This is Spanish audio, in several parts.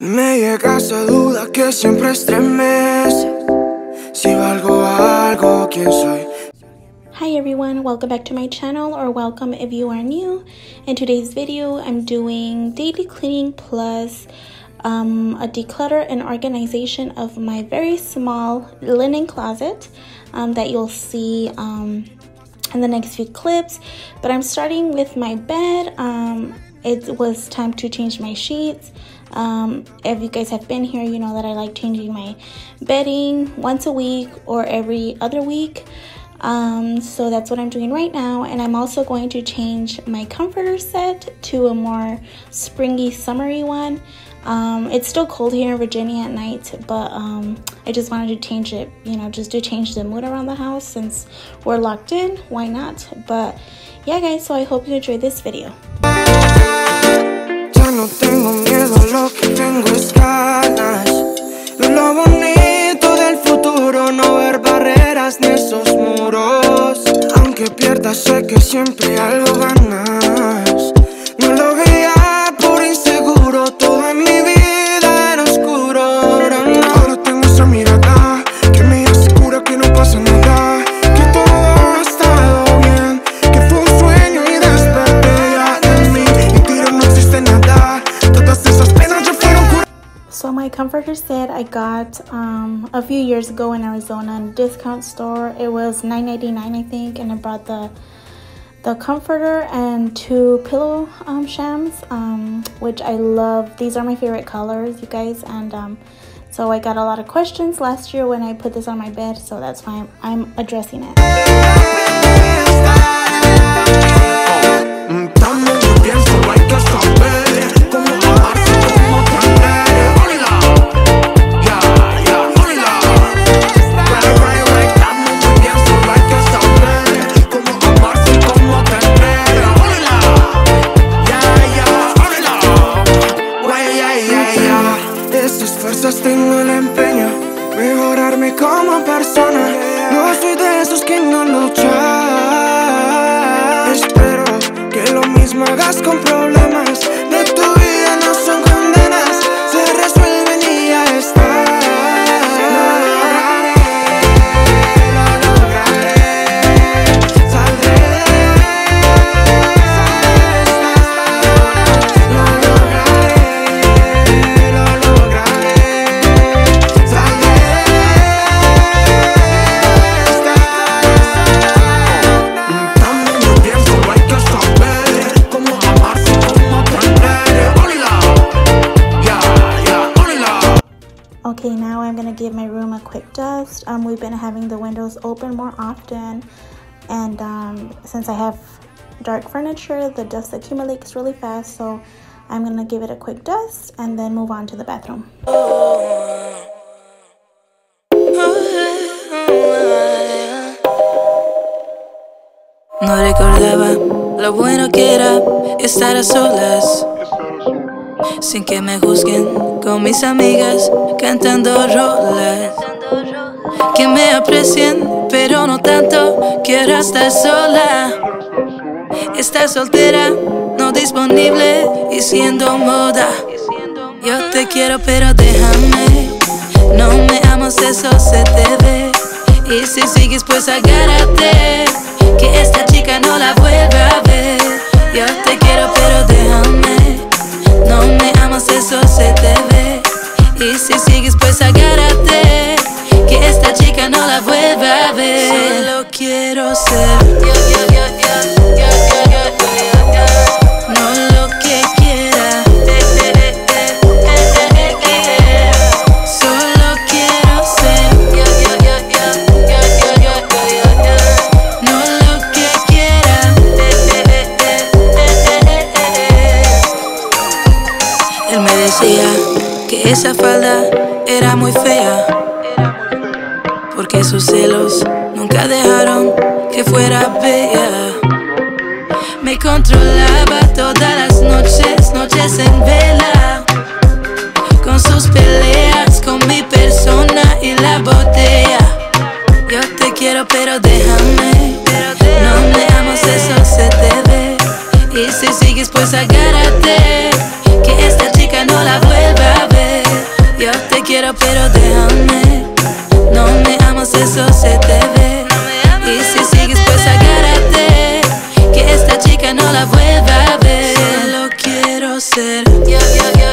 Me llega esa duda que siempre estremece. Si valgo algo, ¿quién soy? Hi everyone, welcome back to my channel, or welcome if you are new. In today's video, I'm doing daily cleaning plus a declutter and organization of my very small linen closet that you'll see in the next few clips. But I'm starting with my bed. It was time to change my sheets. If you guys have been here, you know that I like changing my bedding once a week or every other week. So that's what I'm doing right now. And I'm also going to change my comforter set to a more springy, summery one. It's still cold here in Virginia at night, but I just wanted to change it, you know, just to change the mood around the house since we're locked in. Why not? But yeah, guys, so I hope you enjoyed this video. Ya no tengo miedo, lo que tengo es ganas. Lo bonito del futuro, no ver barreras ni esos muros. Aunque pierdas, sé que siempre algo ganas. No lo veía por inseguro, todo en mi vida era oscuro. Ahora tengo esa mirada que me asegura que no pasa nada, que todo ha estado bien, que fue un sueño y desperté ya de mí. Y tiro, no existe nada, todas esas penas ya fueron curadas. So my comforter set I got a few years ago in Arizona in a discount store. It was $9.99 I think, and I brought the comforter and two pillow shams, which I love. These are my favorite colors, you guys, and so I got a lot of questions last year when I put this on my bed, so that's why I'm addressing it. Tengo el empeño, mejorarme como persona. No soy de esos que no luchan. Espero que lo mismo hagas con problemas de tu vida, no son condenas, se resuelven y ya está. Lo lograré, saldré de esta. Lo lograré, lo lograré. Okay, now I'm gonna give my room a quick dust. We've been having the windows open more often, and since I have dark furniture, the dust accumulates really fast, so I'm gonna give it a quick dust and then move on to the bathroom. No recordaba lo bueno que era estar a solas, sin que me juzguen, con mis amigas cantando rolas. Que me aprecien, pero no tanto. Quiero estar sola, estar soltera, no disponible y siendo moda. Yo te quiero, pero déjame. No me amas, eso se te ve. Y si sigues, pues agárrate, que esta chica no la vuelva a ver. Yo te quiero, pero déjame. No me amas, eso se te ve. Y si sigues, pues agárrate, que esta chica no la vuelva a ver. Solo quiero ser no lo que quiera. Solo quiero ser no lo que quiera. Él me decía que esa falda era muy fea, porque sus celos nunca dejaron que fuera bella. Me controlaba todas las noches, noches en vela, con sus peleas, con mi persona y la botella. Yo te quiero, pero déjame. No me amas, eso se te ve. Y si sigues, pues agárrate, que esta chica no la vuelva a ver. quiero, pero déjame. No me amas, eso se te ve. Y si sigues, pues agárrate, que esta chica no la vuelva a ver. Solo quiero ser no lo que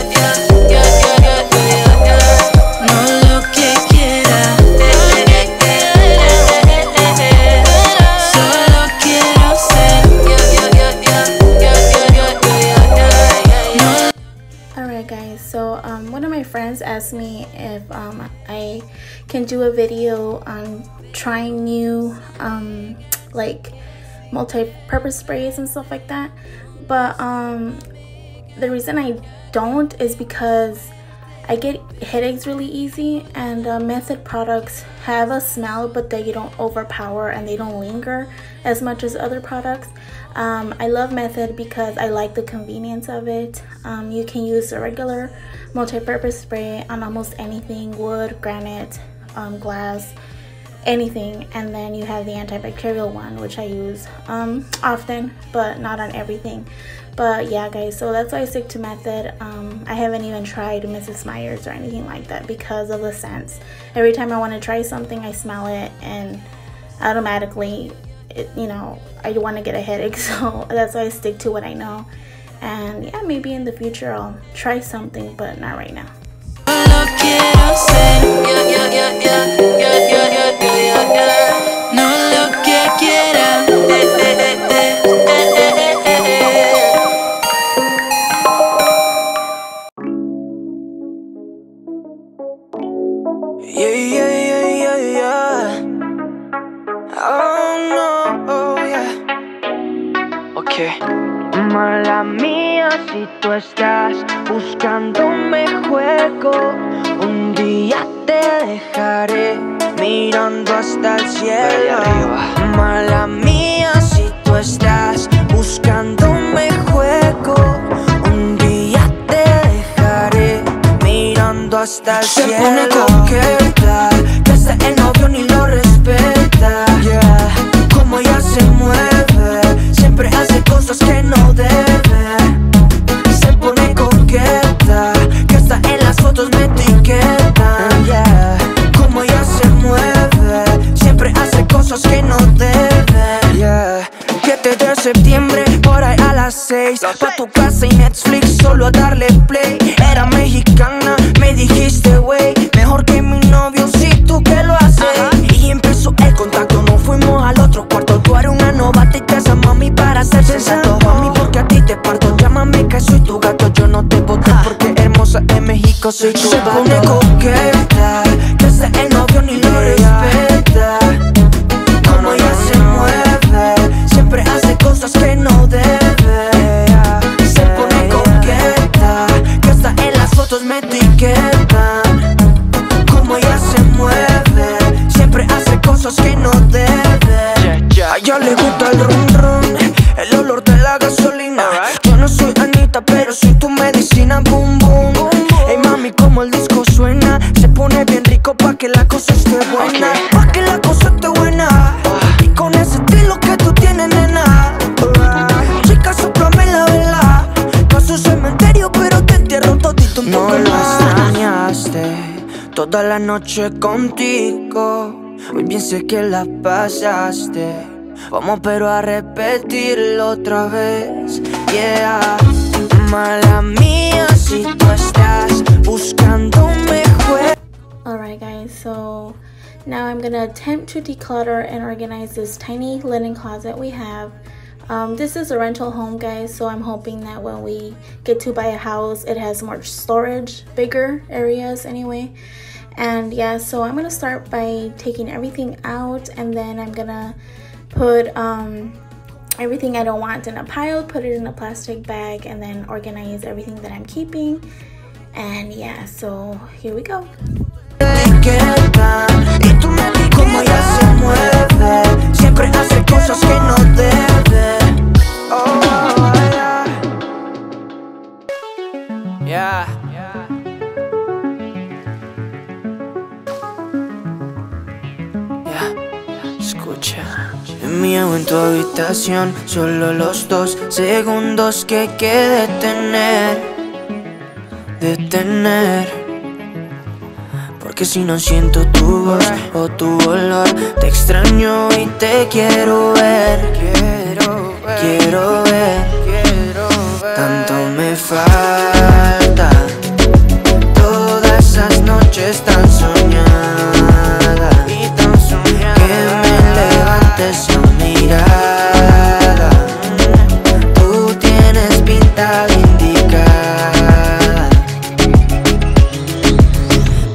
quiera. Solo quiero ser Alright guys, so one of my friends asked me if I can do a video on trying new like multi-purpose sprays and stuff like that, but the reason I don't is because I get headaches really easy, and Method products have a smell but they don't overpower and they don't linger as much as other products. I love Method because I like the convenience of it. You can use a regular multi-purpose spray on almost anything, wood, granite, glass, anything, and then you have the antibacterial one, which I use often but not on everything. But yeah guys, so that's why I stick to Method. I haven't even tried Mrs. Meyer's or anything like that because of the scents. Every time I want to try something, I smell it and automatically you know, I want to get a headache, so that's why I stick to what I know. And yeah, maybe in the future I'll try something, but not right now. no lo que quiera. Yeah, yeah, yeah, yeah, yeah. Oh no, oh yeah. Okay. Mala mía si tú estás buscándome juego. Un día te dejaré mirando hasta el cielo. Mala mía si tú estás buscándome juego. Un día te dejaré mirando hasta el cielo. Se pone coqueta, que hasta el novio ni lo respeta. Yeah, como ella se mueve, siempre hace cosas que no debe. Se pone coqueta, que hasta en las fotos me etiquetan. Yeah, como ella se mueve, siempre hace cosas que no debe. Yeah, 7 de septiembre, por ahí a las 6, pa' tu casa y Netflix, solo a darle play. Era mexicana, me dijiste wey, mejor que mi novio, si tú que lo haces. Y empezó el contacto, nos fuimos al otro cuarto. Tú eres una novata y te haces mami para ser sensato. Mami, porque a ti te parto, llámame que soy tu gato. Yo no te boté porque hermosa en México soy tu vato. Se pone coqueta, que hasta el novio ni lo respeta. Como ella se mueve, siempre hace cosas que no debe. Se pone coqueta, que hasta en las fotos me etiquetan. Como ella se mueve, siempre hace cosas que no debe. A ella le gusta el rum rum, el olor de la gasolina. Yo no soy Anita, pero soy tu medicina. Boom boom, ey mami, como el disco suena. Se pone bien rico pa' que la cosa esté buena. Pa' que la cosa esté buena. Y con ese estilo que tú tienes, nena. Chica, soplame la vela. Paso cementerio, pero te entierro todito un poco más. No lo extrañaste toda la noche contigo. Muy bien sé que la pasaste. Vamos pero a repetirlo otra vez. Yeah. Mala mía si tú estás buscando un mejor. Alright guys, so now I'm gonna attempt to declutter and organize this tiny linen closet we have. This is a rental home guys, so I'm hoping that when we get to buy a house it has more storage, bigger areas anyway. And yeah, so I'm gonna start by taking everything out, and then I'm gonna put everything I don't want in a pile, put it in a plastic bag, and then organize everything that I'm keeping. And yeah, so here we go. Como ella se mueve, siempre hace cosas que no debe. Oh, yeah. Escucha. Mío en tu habitación, solo los 2 segundos que hay que detener. que si no siento tu voz o tu olor, te extraño y te quiero ver. Quiero ver. Tanto me falta. Todas esas noches tan soñadas, que me levantes a mirada. Tú tienes pinta de indicada.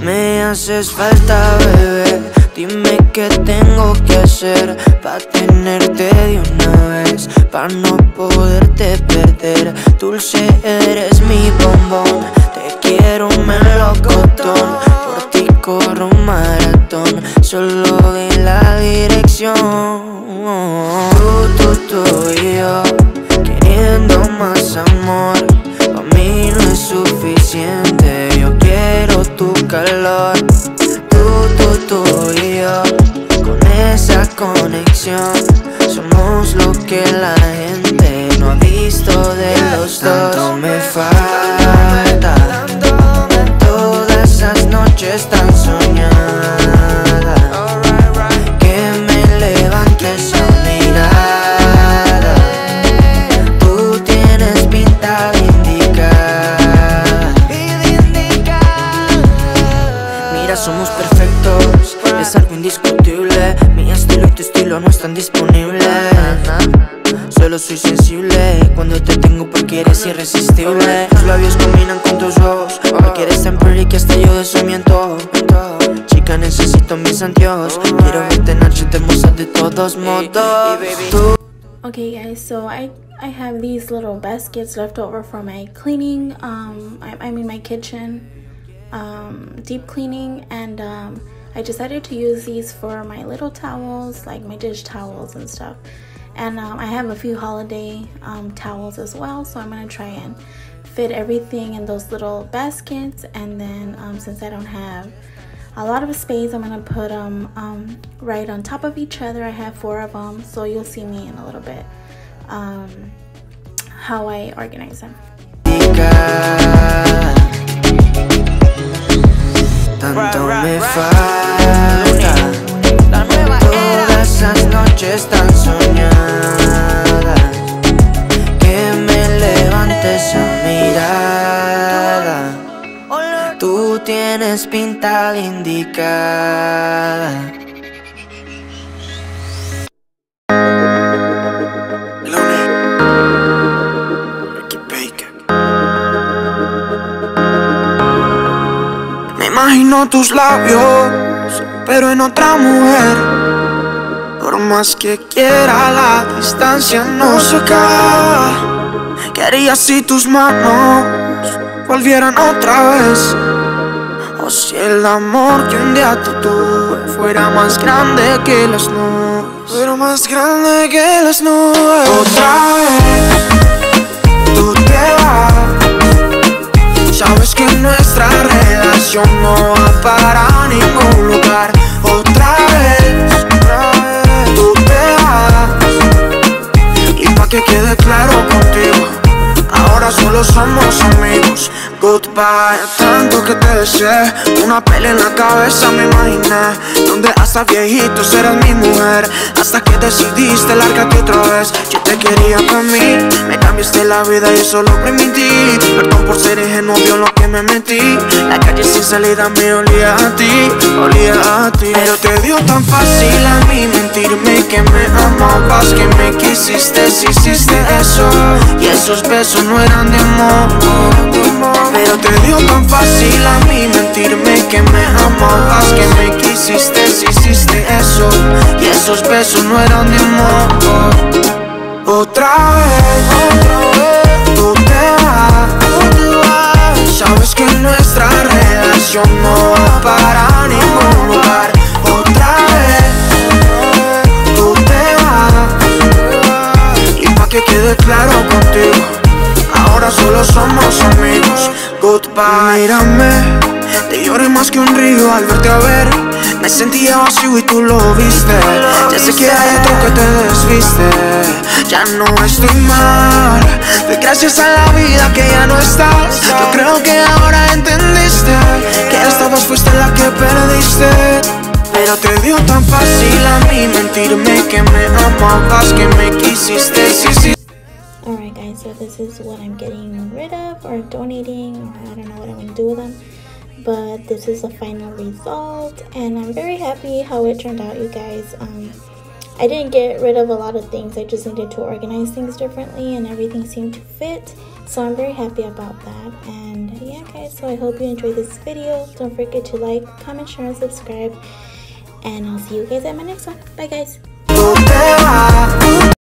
Me haces falta, bebé. Dime qué tengo que hacer pa' tenerte de una vez, pa' no poderte perder. Dulce, eres mi bombón. Te quiero melocotón. Por ti corro un maratón. Solo de la dirección. Tú y yo, queriendo más amor. Pa' mí no es suficiente. Yo quiero tu calor. Tú y yo, con esa conexión, somos lo que la gente no ha visto de los dos. Tanto me falta. Todas esas noches tan soñadas, que me levantes a mirada. Tú tienes pinta de indicada. Mira, somos perfectos, es algo indiscutible. Mi estilo y tu estilo no están disponibles. Solo soy sensible cuando te tengo porque eres irresistible. Tus labios combinan con tus ojos. Porque eres tan pretty que hasta yo de eso me antojo. Chica, necesito mis anteojos. Quiero verte en noche hermosa de todos modos. Okay guys, so I have these little baskets left over from my cleaning, I'm in my kitchen deep cleaning, and I decided to use these for my little towels, like my dish towels and stuff. And I have a few holiday towels as well, so I'm gonna try and fit everything in those little baskets. And then since I don't have a lot of space, I'm gonna put them right on top of each other. I have 4 of them, so you'll see me in a little bit how I organize them. Tanto me falta. Todas esas noches tan soñadas, que me levantes a mirada. Tú tienes pinta de indicada. Me imagino tus labios, pero en otra mujer. Por más que quiera, la distancia no se acaba. ¿Qué harías si tus manos volvieran otra vez? O si el amor que un día te tuve fuera más grande que las nubes. Fuera más grande que las nubes. Otra vez tú te vas. Sabes que nuestra relación no va para ningún lugar. Otra vez tú te vas. Y pa' que quede claro contigo, ahora solo somos amigos. Goodbye. Tanto que te deseé, una pelea en la cabeza me imaginé, donde hasta viejitos eras mi mujer. Hasta que decidiste largarte otra vez. Yo te quería para mí, me cambiaste la vida y eso lo permití. Perdón por ser ingenuo, vio lo que me metí. La calle sin salida me olía a ti, olía a ti. Pero te dio tan fácil a mí mentirme que me amabas, que me quisiste, si hiciste eso. Y esos besos no eran de amor. Pero te dio tan fácil a mí mentirme que me amabas, que me quisiste, si hiciste eso. Y esos besos no eran de amor. Otra vez tú te vas. Sabes que nuestra relación no va para ningún lugar. Otra vez tú te vas. Y pa' que quede claro contigo, ahora solo somos amigos. Goodbye. Mírame, te lloré más que un río al verte a ver. Me sentía vacío y tú lo viste. Ya sé que hay otro que te desviste. Ya no estoy mal, doy gracias a la vida que ya no estás. Yo creo que ahora entendiste que esta vez fuiste la que perdiste. tan fácil a mí mentirme que me amabas, que me quisiste, sí, sí. Alright guys, so this is what I'm getting rid of or donating, or I don't know what I'm going to do with them. But this is the final result, and I'm very happy how it turned out, you guys. I didn't get rid of a lot of things. I just needed to organize things differently, and everything seemed to fit. So I'm very happy about that. And yeah guys, so I hope you enjoyed this video. Don't forget to like, comment, share, and subscribe. And I'll see you guys at my next one. Bye guys.